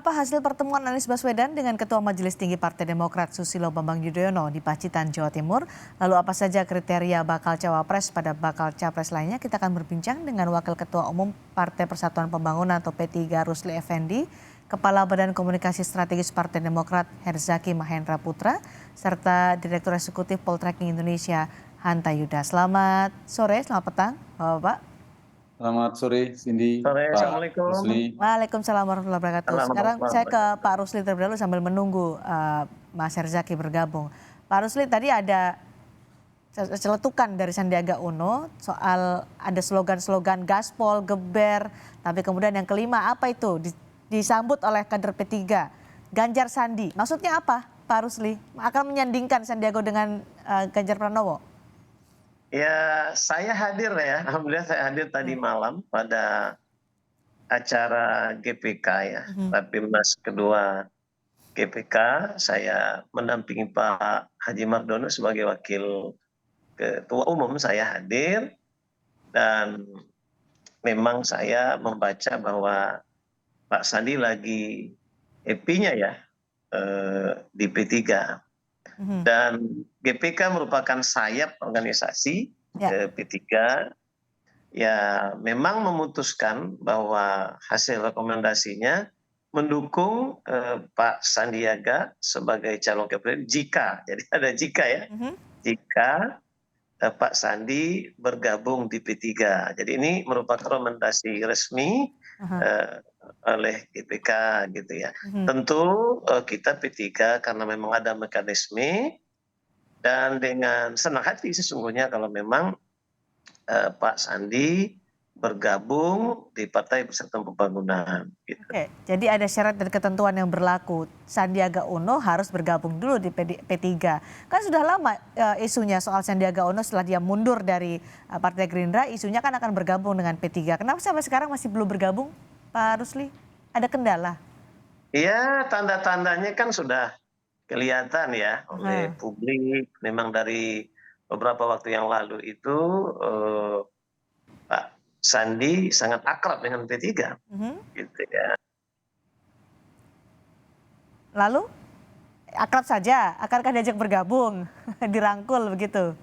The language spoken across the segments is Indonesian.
Apa hasil pertemuan Anies Baswedan dengan Ketua Majelis Tinggi Partai Demokrat Susilo Bambang Yudhoyono di Pacitan, Jawa Timur? Lalu apa saja kriteria bakal cawapres pada bakal capres lainnya? Kita akan berbincang dengan Wakil Ketua Umum Partai Persatuan Pembangunan atau P3 Rusli Effendi, Kepala Badan Komunikasi Strategis Partai Demokrat Herzaki Mahendra Putra, serta Direktur Eksekutif Poltreking Indonesia Hanta Yuda. Selamat sore, selamat petang, Bapak-Bapak. Selamat sore, Cindy, Sore, Pak Assalamualaikum. Rusli. Waalaikumsalam warahmatullahi wabarakatuh. Sekarang saya ke Pak Rusli terlebih dahulu sambil menunggu Mas Herzaki bergabung. Pak Rusli, tadi ada celetukan dari Sandiaga Uno soal ada slogan-slogan gaspol, geber, tapi kemudian yang kelima apa itu disambut oleh kader P3, Ganjar Sandi. Maksudnya apa, Pak Rusli? Akan menyandingkan Sandiaga dengan Ganjar Pranowo? Ya, saya hadir ya. Alhamdulillah saya hadir tadi malam pada acara GPK ya, Rapimnas kedua GPK. Saya mendampingi Pak Haji Mardiono sebagai Wakil Ketua Umum, saya hadir. Dan memang saya membaca bahwa Pak Sandi lagi happy-nya ya di P3. Dan GPK merupakan sayap organisasi P3 ya, memang memutuskan bahwa hasil rekomendasinya mendukung Pak Sandiaga sebagai calon kepala jika, jadi ada jika ya, jika Pak Sandi bergabung di P3. Jadi ini merupakan rekomendasi resmi oleh GPK gitu ya. Tentu kita P3 karena memang ada mekanisme dan dengan senang hati sesungguhnya kalau memang Pak Sandi bergabung di Partai Persatuan Pembangunan. Gitu. Oke, jadi ada syarat dan ketentuan yang berlaku. Sandiaga Uno harus bergabung dulu di P3. Kan sudah lama isunya soal Sandiaga Uno setelah dia mundur dari Partai Gerindra, isunya kan akan bergabung dengan P3. Kenapa sampai sekarang masih belum bergabung, Pak Rusli? Ada kendala? Iya, tanda-tandanya kan sudah kelihatan ya oleh publik. Memang dari beberapa waktu yang lalu itu Pak Sandi sangat akrab dengan P3, gitu ya. Lalu akrab saja, akankah diajak bergabung, dirangkul begitu?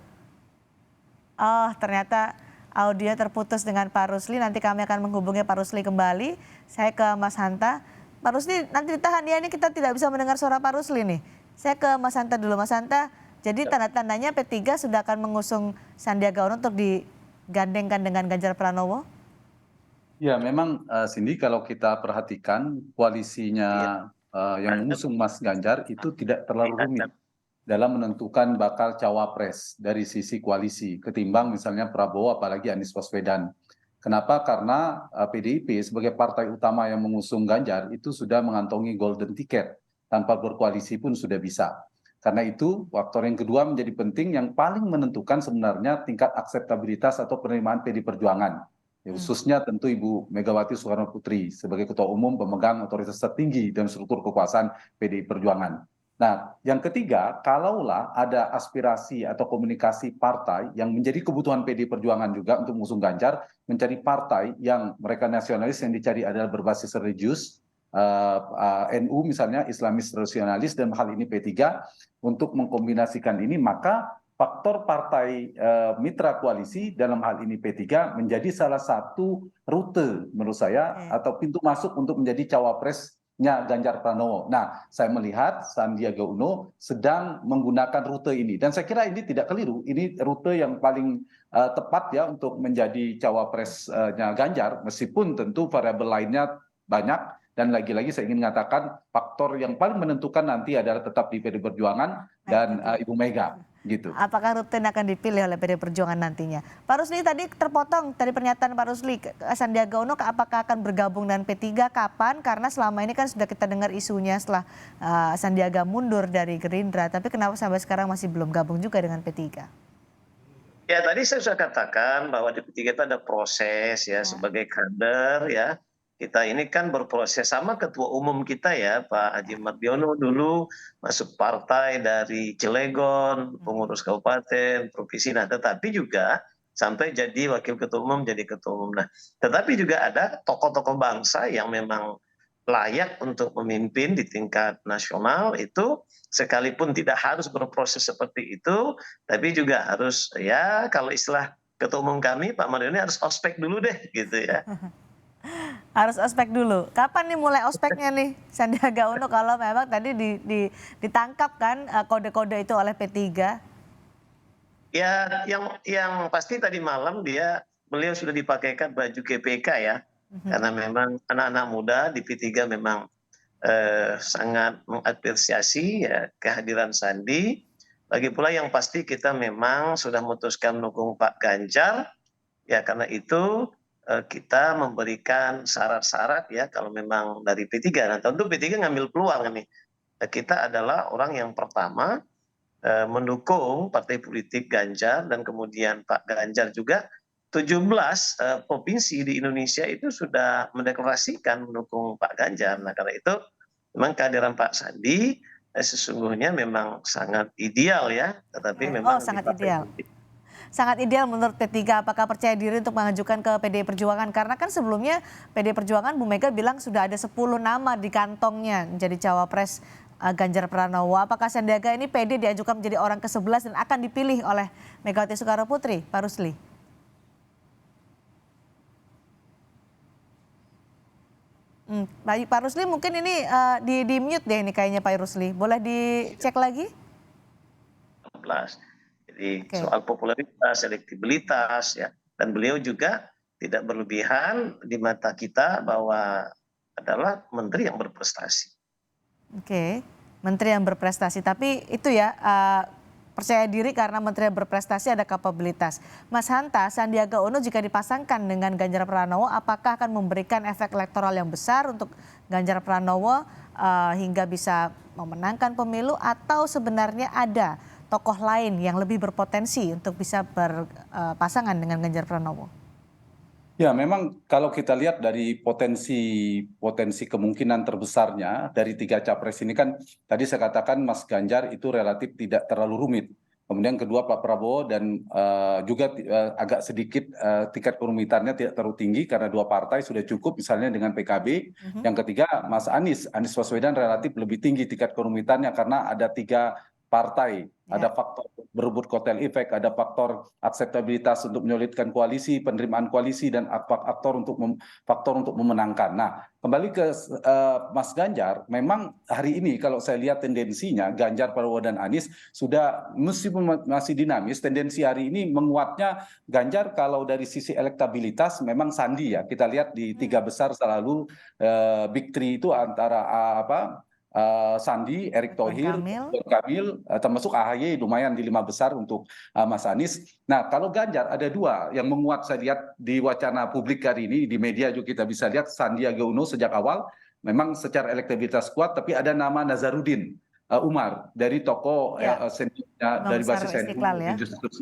Oh, ternyata audio terputus dengan Pak Rusli. Nanti kami akan menghubungi Pak Rusli kembali. Saya ke Mas Hanta. Pak Rusli nanti ditahan ya, ini kita tidak bisa mendengar suara Pak Rusli nih. Saya ke Mas Hanta dulu. Mas Hanta, jadi tanda-tandanya P3 sudah akan mengusung Sandiaga Uno untuk digandengkan dengan Ganjar Pranowo? Ya, memang Cindy kalau kita perhatikan koalisinya yang mengusung Mas Ganjar itu tidak terlalu rumit dalam menentukan bakal cawapres dari sisi koalisi ketimbang misalnya Prabowo apalagi Anies Baswedan. Kenapa? Karena PDIP sebagai partai utama yang mengusung Ganjar itu sudah mengantongi golden ticket, tanpa berkoalisi pun sudah bisa. Karena itu faktor yang kedua menjadi penting, yang paling menentukan sebenarnya tingkat akseptabilitas atau penerimaan PD Perjuangan. Khususnya tentu Ibu Megawati Soekarno Putri sebagai Ketua Umum pemegang otoritas tertinggi dan struktur kekuasaan PDI Perjuangan. Nah, yang ketiga, kalaulah ada aspirasi atau komunikasi partai yang menjadi kebutuhan PDI Perjuangan juga untuk mengusung Ganjar, mencari partai yang mereka nasionalis yang dicari adalah berbasis religius, NU misalnya, Islamis rasionalis, dan hal ini P3, untuk mengkombinasikan ini, maka faktor partai mitra koalisi dalam hal ini P3 menjadi salah satu rute menurut saya atau pintu masuk untuk menjadi cawapresnya Ganjar Pranowo. Nah, saya melihat Sandiaga Uno sedang menggunakan rute ini dan saya kira ini tidak keliru. Ini rute yang paling tepat ya untuk menjadi cawapresnya Ganjar, meskipun tentu variabel lainnya banyak. Dan lagi-lagi saya ingin mengatakan faktor yang paling menentukan nanti adalah tetap di PD Perjuangan dan Ibu Mega. Gitu. Apakah rutin akan dipilih oleh PD Perjuangan nantinya? Pak Rusli tadi terpotong dari pernyataan Pak Rusli, Sandiaga Uno apakah akan bergabung dengan P3, kapan? Karena selama ini kan sudah kita dengar isunya setelah Sandiaga mundur dari Gerindra, tapi kenapa sampai sekarang masih belum gabung juga dengan P3? Ya, tadi saya sudah katakan bahwa di P3 itu ada proses ya, sebagai kader ya. Kita ini kan berproses sama ketua umum kita ya, Pak Haji Mardiono dulu masuk partai dari Cilegon, pengurus kabupaten, provinsi, nah tetapi juga sampai jadi wakil ketua umum, jadi ketua umum. Nah, tetapi juga ada tokoh-tokoh bangsa yang memang layak untuk memimpin di tingkat nasional itu sekalipun tidak harus berproses seperti itu, tapi juga harus ya kalau istilah ketua umum kami Pak Mardiono harus ospek dulu deh gitu ya. Harus ospek dulu. Kapan nih mulai ospeknya nih Sandiaga Uno kalau memang tadi ditangkap kan kode-kode itu oleh P3? Ya, yang pasti tadi malam beliau sudah dipakaikan baju GPK ya, karena memang anak-anak muda di P3 memang sangat mengapresiasi ya kehadiran Sandi. Lagi pula yang pasti kita memang sudah memutuskan mendukung Pak Ganjar, ya karena itu kita memberikan syarat-syarat ya kalau memang dari P3. Nah tentu P3 ngambil peluang nih. Kita adalah orang yang pertama mendukung partai politik Ganjar dan kemudian Pak Ganjar juga 17 provinsi di Indonesia itu sudah mendeklarasikan mendukung Pak Ganjar. Nah karena itu memang kehadiran Pak Sandi sesungguhnya memang sangat ideal ya, tetapi Oh, memang di sangat partai ideal. politik. Sangat ideal menurut P3. Apakah percaya diri untuk mengajukan ke PDI Perjuangan? Karena kan sebelumnya PDI Perjuangan Bu Mega bilang sudah ada 10 nama di kantongnya menjadi cawapres Ganjar Pranowo. Apakah Sandiaga ini PD diajukan menjadi orang ke-11 dan akan dipilih oleh Megawati Soekarno Putri, Pak Rusli? Baik, Pak Rusli mungkin ini di mute deh ini kayaknya Pak Rusli. Boleh dicek lagi? 16. Jadi Oke. soal popularitas, elektibilitas ya, dan beliau juga tidak berlebihan di mata kita bahwa adalah menteri yang berprestasi. Oke, menteri yang berprestasi. Tapi itu ya percaya diri karena menteri yang berprestasi ada kapabilitas. Mas Hanta, Sandiaga Uno jika dipasangkan dengan Ganjar Pranowo, apakah akan memberikan efek elektoral yang besar untuk Ganjar Pranowo hingga bisa memenangkan pemilu, atau sebenarnya ada tokoh lain yang lebih berpotensi untuk bisa berpasangan dengan Ganjar Pranowo? Ya, memang kalau kita lihat dari potensi kemungkinan terbesarnya dari 3 capres ini kan tadi saya katakan Mas Ganjar itu relatif tidak terlalu rumit. Kemudian kedua Pak Prabowo dan juga agak sedikit tingkat kerumitannya tidak terlalu tinggi karena 2 partai sudah cukup misalnya dengan PKB. Yang ketiga Mas Anies Baswedan relatif lebih tinggi tingkat kerumitannya karena ada 3 partai. Ada faktor berebut kotel efek, ada faktor akseptabilitas untuk menyulitkan koalisi, penerimaan koalisi, dan faktor untuk memenangkan. Nah, kembali ke Mas Ganjar, memang hari ini kalau saya lihat tendensinya Ganjar, Prabowo, dan Anies sudah meskipun masih dinamis, tendensi hari ini menguatnya Ganjar kalau dari sisi elektabilitas memang Sandi ya. Kita lihat di 3 besar selalu Big Three itu antara Sandi, Erick Thohir, Ridwan Kamil, termasuk AHY lumayan di 5 besar untuk Mas Anies. Nah, kalau Ganjar ada 2 yang menguat saya lihat di wacana publik hari ini, di media juga kita bisa lihat Sandiaga Uno sejak awal memang secara elektabilitas kuat, tapi ada nama Nazarudin Umar dari tokoh seniornya dari basis NU.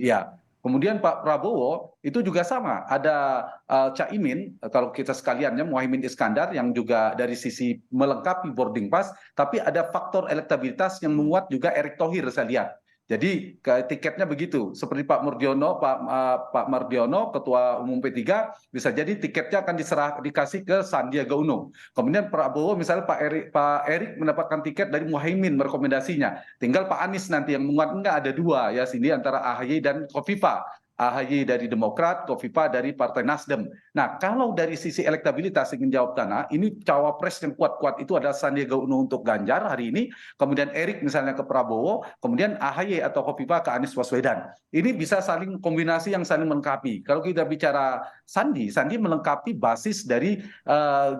Ya. Kemudian Pak Prabowo itu juga sama, ada Caimin, kalau kita sekaliannya Muhaimin Iskandar yang juga dari sisi melengkapi boarding pass, tapi ada faktor elektabilitas yang menguat juga Erick Thohir saya lihat. Jadi tiketnya begitu, seperti Pak Mardiono, Ketua Umum P3, bisa jadi tiketnya akan dikasih ke Sandiaga Uno. Kemudian Prabowo misalnya Pak Erick mendapatkan tiket dari Muhaimin merekomendasinya. Tinggal Pak Anies nanti yang menguat, enggak ada 2 ya sini antara AHY dan Kofifa. AHY dari Demokrat, Kofifa dari Partai Nasdem. Nah, kalau dari sisi elektabilitas ingin jawab Tanah, ini cawapres yang kuat-kuat itu adalah Sandiaga Uno untuk Ganjar hari ini, kemudian Erick misalnya ke Prabowo, kemudian AHY atau Kofifa ke Anies Baswedan. Ini bisa saling kombinasi yang saling melengkapi. Kalau kita bicara Sandi melengkapi basis dari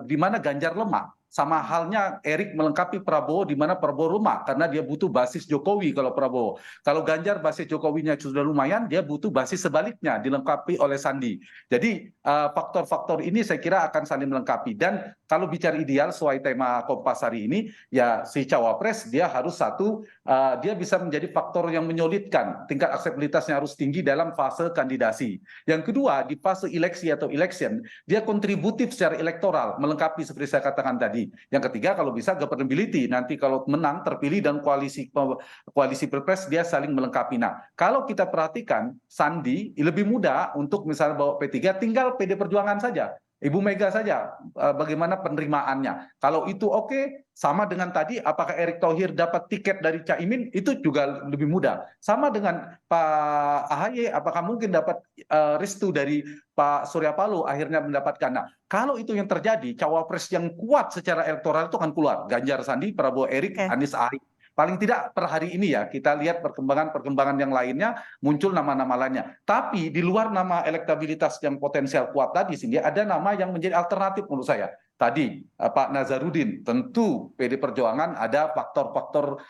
di mana Ganjar lemah. Sama halnya Erick melengkapi Prabowo di mana Prabowo lemah karena dia butuh basis Jokowi kalau Prabowo. Kalau Ganjar basis Jokowinya sudah lumayan, dia butuh basis sebaliknya dilengkapi oleh Sandi. Jadi faktor-faktor ini saya kira akan saling melengkapi. Dan kalau bicara ideal sesuai tema Kompas hari ini, ya si cawapres dia harus dia bisa menjadi faktor yang menyulitkan, tingkat akseptabilitasnya harus tinggi dalam fase kandidasi. Yang kedua di fase eleksi atau election, dia kontributif secara elektoral melengkapi seperti saya katakan tadi. Yang ketiga kalau bisa governability, nanti kalau menang terpilih dan koalisi pilpres dia saling melengkapi. Nah, kalau kita perhatikan Sandi lebih mudah untuk misalnya bawa P3, tinggal PD Perjuangan saja. Ibu Mega saja bagaimana penerimaannya. Kalau itu oke, sama dengan tadi apakah Erick Thohir dapat tiket dari Caimin itu juga lebih mudah. Sama dengan Pak AHY apakah mungkin dapat restu dari Pak Surya Paloh akhirnya mendapatkan. Nah, kalau itu yang terjadi, cawapres yang kuat secara elektoral itu akan keluar. Ganjar Sandi, Prabowo Erik, Oke, Anies Ahy. Paling tidak per hari ini ya, kita lihat perkembangan-perkembangan yang lainnya, muncul nama-nama lainnya. Tapi di luar nama elektabilitas yang potensial kuat tadi, sini ada nama yang menjadi alternatif menurut saya. Tadi Pak Nazarudin, tentu PD Perjuangan ada faktor-faktor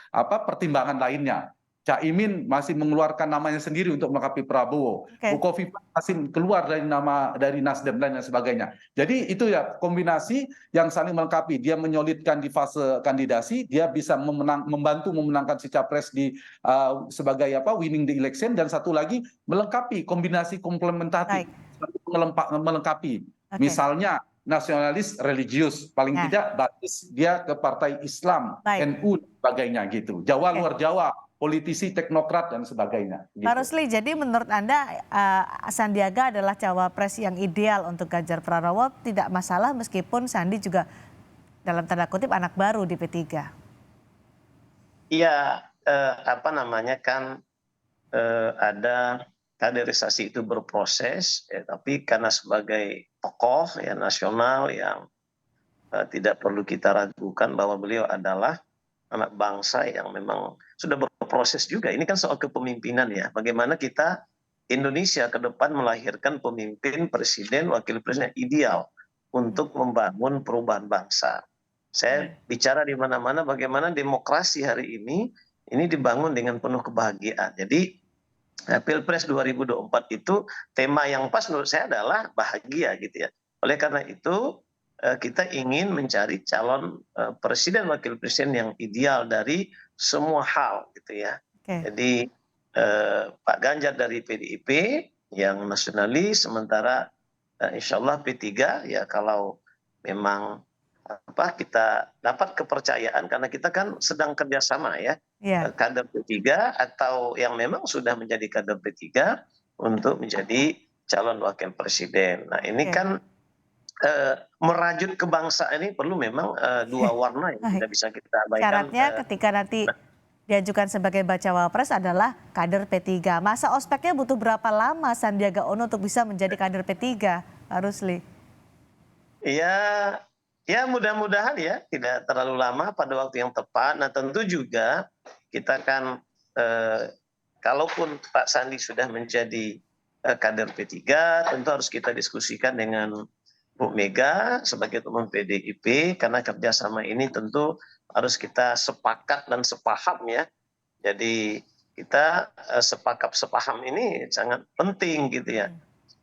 pertimbangan lainnya. Caimin masih mengeluarkan namanya sendiri untuk melengkapi Prabowo. oke, Bukovipa masih keluar dari nama dari Nasdem dan lain sebagainya. Jadi itu ya kombinasi yang saling melengkapi. Dia menyolidkan di fase kandidasi, dia bisa membantu memenangkan si capres di sebagai winning the election, dan satu lagi melengkapi kombinasi komplementatif, baik, melengkapi. oke. Misalnya nasionalis religius, paling Nah, tidak basis dia ke partai Islam, baik. NU dan sebagainya gitu. Jawa Oke. luar Jawa, politisi teknokrat dan sebagainya. Pak Gitu. Rusli, jadi menurut Anda Sandiaga adalah cawapres yang ideal untuk Ganjar Pranowo, tidak masalah meskipun Sandi juga dalam tanda kutip anak baru di P3. Iya, apa namanya kan ada kaderisasi itu berproses, ya, tapi karena sebagai tokoh ya nasional yang tidak perlu kita ragukan bahwa beliau adalah anak bangsa yang memang sudah berproses juga. Ini kan soal kepemimpinan ya. Bagaimana kita Indonesia ke depan melahirkan pemimpin, presiden, wakil presiden yang ideal untuk membangun perubahan bangsa. Saya bicara di mana-mana bagaimana demokrasi hari ini dibangun dengan penuh kebahagiaan. Jadi Pilpres 2024 itu tema yang pas menurut saya adalah bahagia gitu ya. Oleh karena itu kita ingin mencari calon presiden wakil presiden yang ideal dari semua hal gitu ya. Oke, Jadi Pak Ganjar dari PDIP yang nasionalis, sementara insya Allah P3 ya kalau memang kita dapat kepercayaan karena kita kan sedang kerjasama ya, iya, kader P3 atau yang memang sudah menjadi kader P3 untuk menjadi calon wakil presiden. Nah ini oke. kan merajut kebangsaan ini perlu memang dua warna yang Baik. tidak bisa kita abaikan. Syaratnya ketika nanti diajukan sebagai bacawa pres adalah kader P3. Masa ospeknya butuh berapa lama Sandiaga Uno untuk bisa menjadi kader P3, Pak Rusli? Ya mudah-mudahan ya tidak terlalu lama pada waktu yang tepat. Nah tentu juga kita kan kalaupun Pak Sandi sudah menjadi kader P3 tentu harus kita diskusikan dengan Bu Mega sebagai teman PDIP karena kerjasama ini tentu harus kita sepakat dan sepaham ya. Jadi kita sepakat sepaham ini sangat penting gitu ya.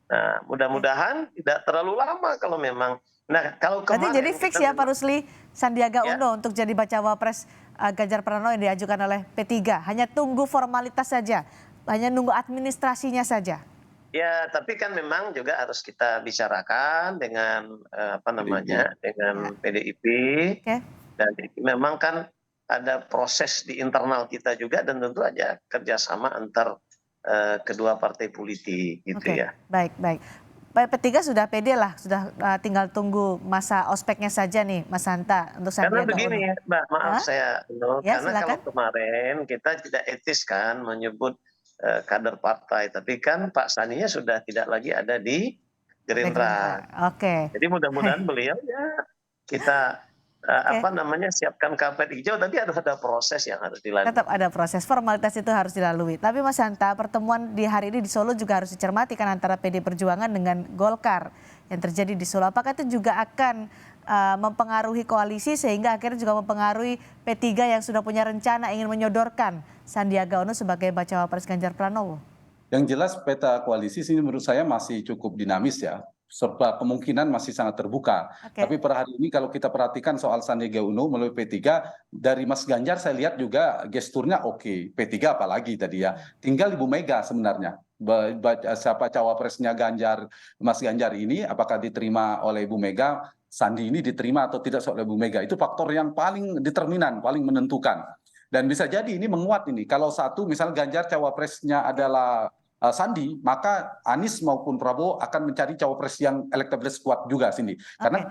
Nah mudah-mudahan tidak terlalu lama kalau memang. Nah kalau Berarti kemarin jadi fix ya Pak Rusli, Sandiaga Ya. Uno untuk jadi bacawa pres Ganjar Pranowo yang diajukan oleh P3. Hanya tunggu formalitas saja, hanya nunggu administrasinya saja. Ya, tapi kan memang juga harus kita bicarakan dengan dengan PDIP Oke, dan memang kan ada proses di internal kita juga dan tentu aja kerjasama antar kedua partai politik gitu oke, ya. baik, baik. P3 sudah pede lah, sudah tinggal tunggu masa ospeknya saja nih, Mas Hanta, untuk Karena Sandiaga begini Uno. ya, Mbak, maaf Hah? saya Ya, karena kalau silakan. kemarin kita tidak etis kan menyebut kader partai, tapi kan Pak Saninya sudah tidak lagi ada di Partai Gerindra. Gerindra. Oke, Jadi mudah-mudahan beliau ya kita siapkan karpet hijau, tapi harus ada proses yang harus dilalui. tetap ada proses, formalitas itu harus dilalui. Tapi Mas Hanta, pertemuan di hari ini di Solo juga harus dicermati kan antara PD Perjuangan dengan Golkar yang terjadi di Solo. Apakah itu juga akan mempengaruhi koalisi sehingga akhirnya juga mempengaruhi P3 yang sudah punya rencana ingin menyodorkan Sandiaga Uno sebagai bacawa pres Ganjar Pranowo? Yang jelas peta koalisi sini menurut saya masih cukup dinamis ya. Serba kemungkinan masih sangat terbuka. Oke. Tapi per hari ini kalau kita perhatikan soal Sandiaga Uno melalui P3, dari Mas Ganjar saya lihat juga gesturnya oke. P3 apalagi tadi ya. Tinggal Ibu Mega sebenarnya. Siapa cawapresnya Ganjar, Mas Ganjar ini, apakah diterima oleh Ibu Mega, Sandi ini diterima atau tidak oleh Ibu Mega. Itu faktor yang paling determinan, paling menentukan. Dan bisa jadi ini menguat ini. Kalau satu misalnya Ganjar cawapresnya adalah Sandi, maka Anies maupun Prabowo akan mencari cawapres yang elektabilitas kuat juga, Cindy. Karena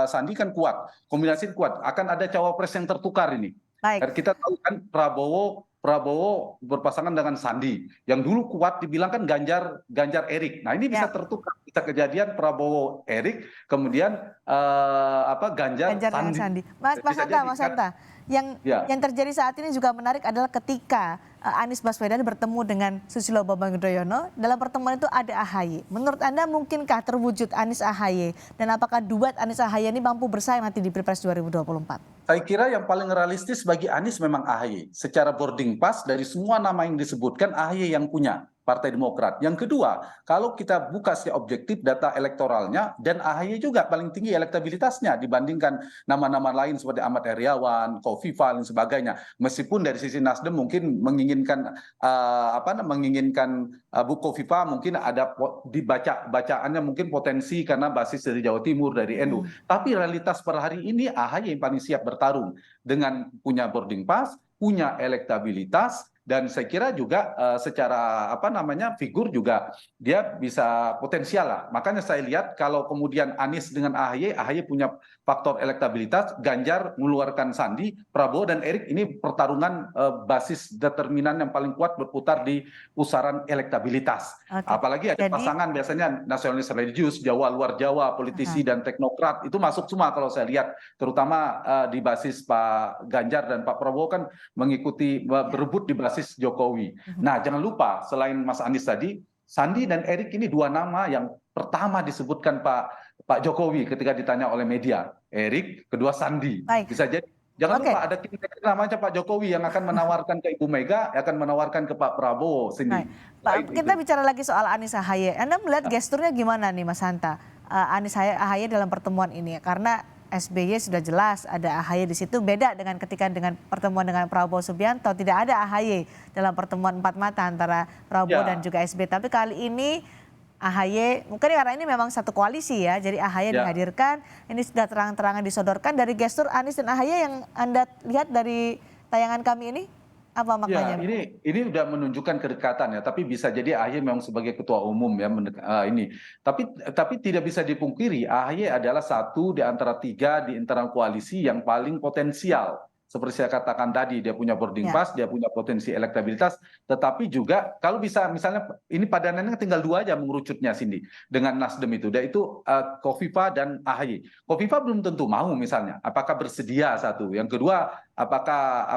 Sandi kan kuat, kombinasi kuat, akan ada cawapres yang tertukar ini. Baik. Dan kita tahu kan Prabowo berpasangan dengan Sandi, yang dulu kuat dibilang kan Ganjar Erik. Nah ini bisa tertukar, bisa kejadian Prabowo Erik, kemudian Ganjar Sandi. Mas Hanta, yang terjadi saat ini juga menarik adalah ketika Anies Baswedan bertemu dengan Susilo Bambang Yudhoyono, dalam pertemuan itu ada AHY. Menurut Anda mungkinkah terwujud Anies AHY? Dan apakah duet Anies AHY ini mampu bersaing nanti di Pilpres 2024? Saya kira yang paling realistis bagi Anies memang AHY. Secara boarding pass dari semua nama yang disebutkan, AHY yang punya Partai Demokrat. Yang kedua, kalau kita buka secara objektif data elektoralnya, dan AHY juga paling tinggi elektabilitasnya dibandingkan nama-nama lain seperti Ahmad Heriawan, Kofifa dan sebagainya. Meskipun dari sisi Nasdem mungkin menginginkan Bu Kofifa mungkin ada bacaannya mungkin potensi karena basis dari Jawa Timur, dari NU. Tapi realitas per hari ini AHY yang paling siap bertarung dengan punya boarding pass, punya elektabilitas, dan saya kira juga secara figur juga dia bisa potensial lah. Makanya saya lihat kalau kemudian Anies dengan AHY punya faktor elektabilitas, Ganjar mengeluarkan Sandi, Prabowo dan Erik ini pertarungan basis determinan yang paling kuat berputar di pusaran elektabilitas. Apalagi ada pasangan biasanya nasionalis religius, Jawa luar Jawa, politisi dan teknokrat, itu masuk semua kalau saya lihat, terutama di basis Pak Ganjar dan Pak Prabowo kan mengikuti berebut di basis Jokowi. Nah, jangan lupa selain Mas Anies tadi, Sandi dan Erik ini dua nama yang pertama disebutkan Pak Jokowi ketika ditanya oleh media. Erik, kedua Sandi. Bisa jadi. Jangan lupa ada namanya Pak Jokowi yang akan menawarkan ke Ibu Mega, akan menawarkan ke Pak Prabowo. Pak, kita bicara lagi soal Anies AHY. Anda melihat gesturnya gimana nih Mas Hanta? Anies AHY dalam pertemuan ini, karena SBY sudah jelas ada AHY di situ, beda dengan ketika dengan pertemuan dengan Prabowo Subianto, tidak ada AHY dalam pertemuan empat mata antara Prabowo dan juga SBY. Tapi kali ini AHY, mungkin karena ini memang satu koalisi ya, jadi AHY dihadirkan, ini sudah terang-terangan disodorkan. Dari gestur Anies dan AHY yang Anda lihat dari tayangan kami ini, apa maknanya? Ya, ini udah menunjukkan kedekatan ya, tapi bisa jadi AHY memang sebagai ketua umum ya ini. Tapi tidak bisa dipungkiri AHY adalah satu di antara tiga di internal koalisi yang paling potensial. Seperti saya katakan tadi, dia punya boarding pass, dia punya potensi elektabilitas, tetapi juga kalau bisa misalnya ini padanannya tinggal dua aja mengerucutnya Cindy dengan Nasdem itu, yaitu Kofifa dan AHY. Kofifa belum tentu mau misalnya, apakah bersedia satu. Yang kedua, apakah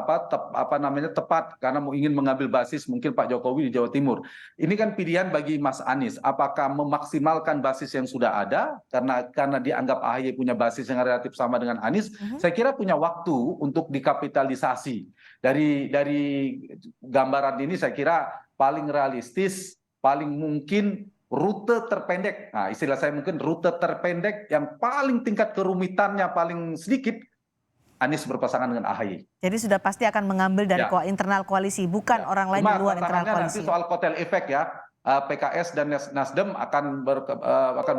tepat karena ingin mengambil basis mungkin Pak Jokowi di Jawa Timur. Ini kan pilihan bagi Mas Anies, apakah memaksimalkan basis yang sudah ada karena dianggap AHY punya basis yang relatif sama dengan Anies. Saya kira punya waktu untuk dikapitalisasi. Dari gambaran ini saya kira paling realistis, paling mungkin rute terpendek. Nah, istilah saya mungkin rute terpendek yang paling tingkat kerumitannya paling sedikit, Anies berpasangan dengan AHY. Jadi sudah pasti akan mengambil dari internal koalisi, bukan orang lain di luar internal koalisi. Nanti soal kotel efek ya, PKS dan Nasdem akan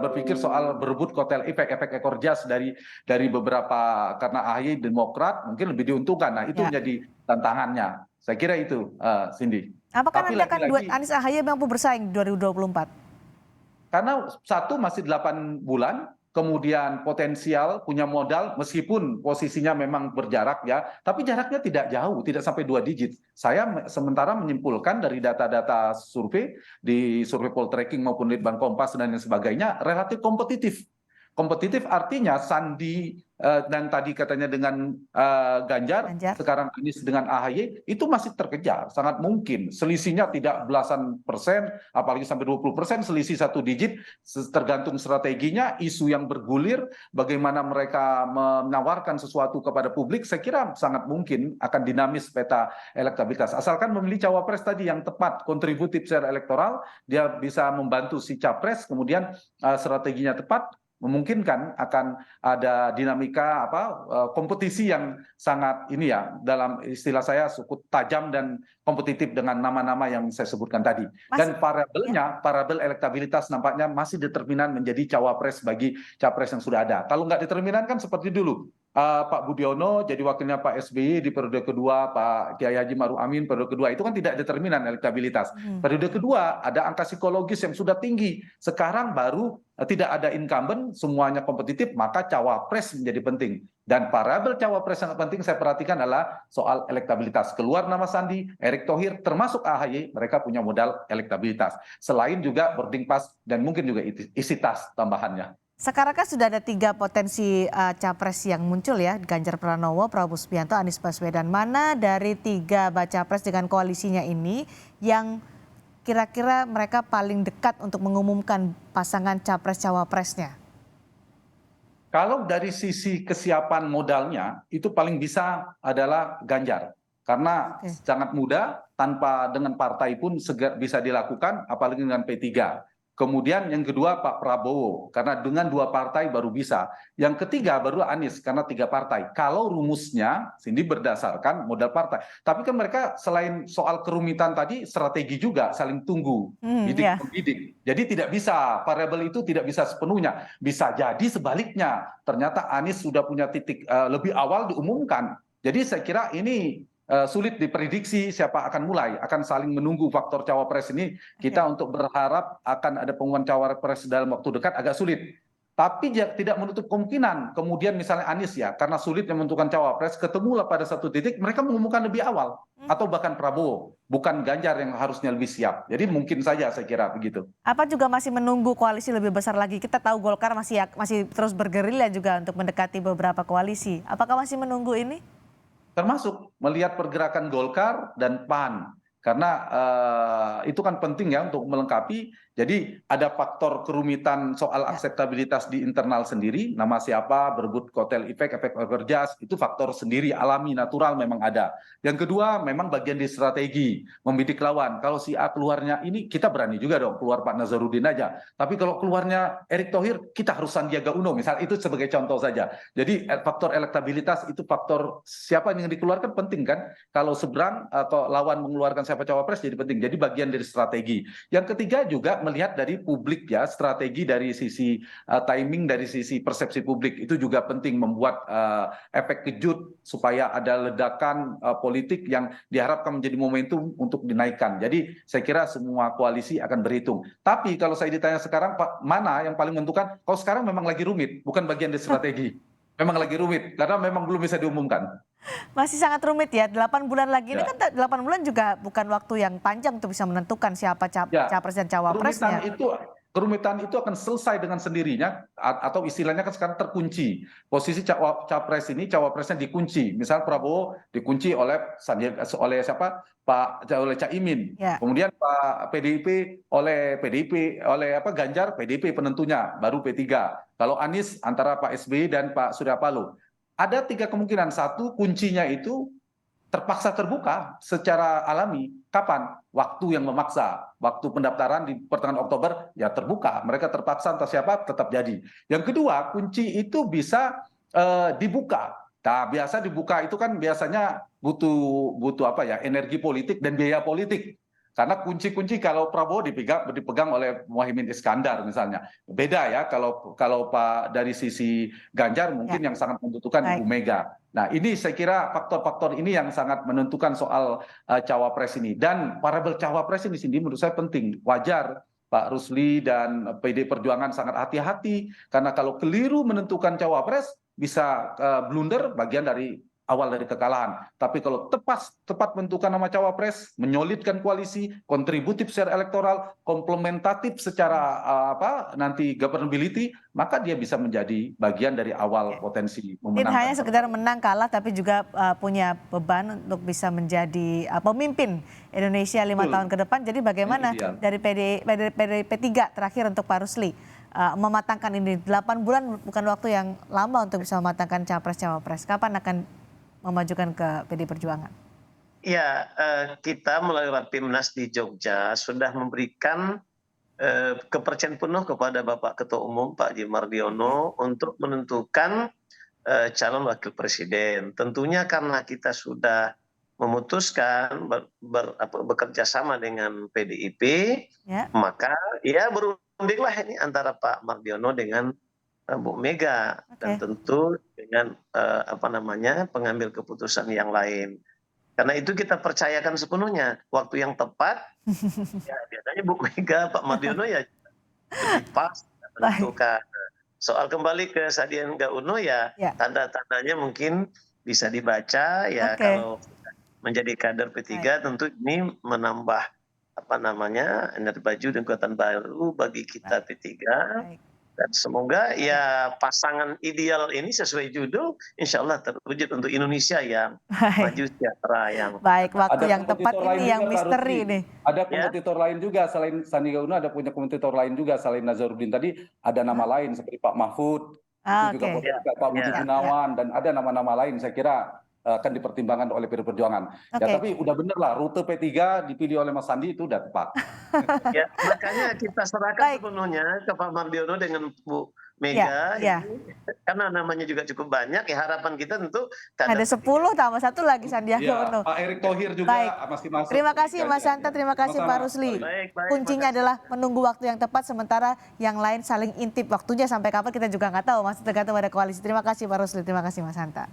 berpikir soal berebut kotel efek ekor jas dari beberapa, karena AHY Demokrat mungkin lebih diuntungkan. Nah itu menjadi tantangannya. Saya kira itu, Cindy. Apakah nanti akan duet Anies AHY mampu bersaing di 2024? Karena satu masih 8 bulan. Kemudian potensial, punya modal, meskipun posisinya memang berjarak ya, tapi jaraknya tidak jauh, tidak sampai 2 digit. Saya sementara menyimpulkan dari data-data survei, di survei Poltreking maupun Litbang Kompas dan lain sebagainya, relatif kompetitif. Kompetitif artinya Sandi dan tadi katanya dengan Ganjar, sekarang Anies dengan AHY, itu masih terkejar, sangat mungkin. Selisihnya tidak belasan persen, apalagi sampai 20% selisih 1 digit, tergantung strateginya, isu yang bergulir, bagaimana mereka menawarkan sesuatu kepada publik, saya kira sangat mungkin akan dinamis peta elektabilitas. Asalkan memilih cawapres tadi yang tepat, kontributif secara elektoral, dia bisa membantu si capres, kemudian strateginya tepat, memungkinkan akan ada dinamika kompetisi yang sangat ini ya, dalam istilah saya cukup tajam dan kompetitif dengan nama-nama yang saya sebutkan tadi. Dan variabel elektabilitas nampaknya masih determinan menjadi cawapres bagi capres yang sudah ada. Kalau nggak determinan kan seperti dulu, Pak Budiono jadi wakilnya Pak SBY di periode kedua, Pak Kiai Haji Maruf Amin periode kedua, itu kan tidak determinan elektabilitas. Periode kedua ada angka psikologis yang sudah tinggi. Sekarang baru tidak ada incumbent, semuanya kompetitif, maka cawapres menjadi penting. Dan variabel cawapres yang penting saya perhatikan adalah soal elektabilitas. Keluar nama Sandi, Erick Thohir, termasuk AHY, mereka punya modal elektabilitas. Selain juga boarding pass dan mungkin juga isi tas tambahannya. Sekarang kan sudah ada 3 potensi capres yang muncul ya, Ganjar Pranowo, Prabowo Subianto, Anies Baswedan. Mana dari 3 baca pres dengan koalisinya ini yang kira-kira mereka paling dekat untuk mengumumkan pasangan capres-cawapresnya? Kalau dari sisi kesiapan modalnya, itu paling bisa adalah Ganjar. Karena sangat mudah, tanpa dengan partai pun bisa dilakukan, apalagi dengan P3. Kemudian yang kedua Pak Prabowo, karena dengan 2 partai baru bisa. Yang ketiga baru Anies, karena 3 partai. Kalau rumusnya, Cindy berdasarkan modal partai. Tapi kan mereka selain soal kerumitan tadi, strategi juga, saling tunggu, bidik-membidik. Jadi tidak bisa, variabel itu tidak bisa sepenuhnya. Bisa jadi sebaliknya, ternyata Anies sudah punya titik lebih awal diumumkan. Jadi saya kira ini sulit diprediksi siapa akan mulai, akan saling menunggu faktor cawapres ini. Kita untuk berharap akan ada pengumuman cawapres dalam waktu dekat agak sulit. Tapi tidak menutup kemungkinan kemudian misalnya Anies ya, karena sulit menentukan cawapres, ketemulah pada satu titik mereka mengumumkan lebih awal. Atau bahkan Prabowo, bukan Ganjar yang harusnya lebih siap. Jadi mungkin saja saya kira begitu. Apa juga masih menunggu koalisi lebih besar lagi? Kita tahu Golkar masih terus bergerilya juga untuk mendekati beberapa koalisi. Apakah masih menunggu ini? Termasuk melihat pergerakan Golkar dan PAN, karena itu kan penting ya untuk melengkapi. Jadi ada faktor kerumitan soal akseptabilitas di internal sendiri, nama siapa, berebut kotel efek jas, itu faktor sendiri alami natural memang ada. Yang kedua memang bagian di strategi membidik lawan. Kalau si A keluarnya ini, kita berani juga dong keluar Pak Nazarudin aja. Tapi kalau keluarnya Erick Thohir, kita harus Sandiaga Uno misal, itu sebagai contoh saja. Jadi faktor elektabilitas itu faktor siapa yang dikeluarkan penting kan. Kalau seberang atau lawan mengeluarkan siapa cawapres jadi penting. Jadi bagian dari strategi. Yang ketiga juga melihat dari publik ya, strategi dari sisi timing, dari sisi persepsi publik itu juga penting, membuat efek kejut supaya ada ledakan politik yang diharapkan menjadi momentum untuk dinaikkan. Jadi saya kira semua koalisi akan berhitung. Tapi kalau saya ditanya sekarang Pak, mana yang paling menentukan? Kalau sekarang memang lagi rumit, bukan bagian dari strategi. Memang lagi rumit karena memang belum bisa diumumkan. Masih sangat rumit ya, 8 bulan lagi ini kan 8 bulan juga bukan waktu yang panjang untuk bisa menentukan siapa capres dan cawapresnya. Kerumitan itu akan selesai dengan sendirinya, atau istilahnya kan sekarang terkunci. Posisi capres ini, cawapresnya dikunci. Misal Prabowo dikunci oleh siapa? Oleh Caimin. Kemudian Pak PDIP oleh Ganjar, PDIP penentunya, baru P3. Kalau Anies antara Pak SBY dan Pak Surya Paloh. Ada 3 kemungkinan. Satu, kuncinya itu terpaksa terbuka secara alami. Kapan? Waktu yang memaksa. Waktu pendaftaran di pertengahan Oktober ya terbuka. Mereka terpaksa entah siapa tetap jadi. Yang kedua, kunci itu bisa dibuka. Nah, biasa dibuka itu kan biasanya butuh energi politik dan biaya politik. Karena kunci-kunci kalau Prabowo dipegang oleh Muhaimin Iskandar misalnya. Beda ya kalau Pak dari sisi Ganjar mungkin yang sangat membutuhkan Ibu Mega. Nah, ini saya kira faktor-faktor ini yang sangat menentukan soal cawapres ini. Dan variabel cawapres ini sendiri menurut saya penting. Wajar Pak Rusli dan PD Perjuangan sangat hati-hati karena kalau keliru menentukan cawapres bisa blunder, bagian dari awal dari kekalahan. Tapi kalau tepat menentukan nama cawapres, menyolidkan koalisi, kontributif secara elektoral, komplementatif secara nanti governability, maka dia bisa menjadi bagian dari awal potensi memenangkan. Tidak hanya sekedar menang kalah, tapi juga punya beban untuk bisa menjadi pemimpin Indonesia 5 tahun ke depan. Jadi bagaimana dari P3 terakhir untuk Pak Rusli mematangkan ini? 8 bulan bukan waktu yang lama untuk bisa mematangkan capres-cawapres. Kapan akan memajukan ke PD Perjuangan? Ya, kita melalui Rapimnas di Jogja sudah memberikan kepercayaan penuh kepada Bapak Ketua Umum Pak Haji Mardiono untuk menentukan calon wakil presiden. Tentunya karena kita sudah memutuskan bekerja sama dengan PDIP, maka ya berundinglah ini antara Pak Mardiono dengan Bu Mega dan Oke. tentu dengan pengambil keputusan yang lain. Karena itu kita percayakan sepenuhnya waktu yang tepat. Ya biasanya Bu Mega, Pak Mardiono ya lebih pas Baik, menentukan. Soal kembali ke Sandiaga Uno ya ya, tanda-tandanya mungkin bisa dibaca ya oke, kalau menjadi kader baik, P3 tentu ini menambah energi baju dan kekuatan baru bagi kita baik, P3 baik, dan semoga ya, ya pasangan ideal ini sesuai judul insya Allah terwujud untuk Indonesia yang baik, maju sejahtera yang baik. Waktu Ada yang tepat kompetitor lain ini juga yang Pak misteri Rusli. nih. Ada ya. kompetitor lain juga selain Sandiaga Uno, ada punya kompetitor lain juga selain Nazarudin tadi, ada nama Hah? lain seperti Pak Mahfud, itu Ah, juga oke, Ya, potensial, Pak Budi ya. ya, Gunawan, dan ada nama-nama lain saya kira akan dipertimbangkan oleh PD Perjuangan. Ya oke. tapi udah bener lah, rute P3 dipilih oleh Mas Sandi itu udah tepat. Ya, makanya kita serahkan Baik, sepenuhnya ke Pak Mardiono dengan Bu ya, Mega ya. ini karena namanya juga cukup banyak ya harapan kita tentu kader Ada P3. 10 tambah satu lagi Sandiaga Iya, Uno. Pak Erick Thohir juga Baik. masih masuk Terima di kasih Mas Ganjar Hanta, ya. terima kasih Sama-sama, Pak Rusli. sorry. Baik, baik, Kuncinya makasih. adalah menunggu waktu yang tepat, sementara yang lain saling intip waktunya sampai kapan kita juga nggak tahu, masih tergantung pada koalisi. Terima kasih Pak Rusli, terima kasih Mas Hanta.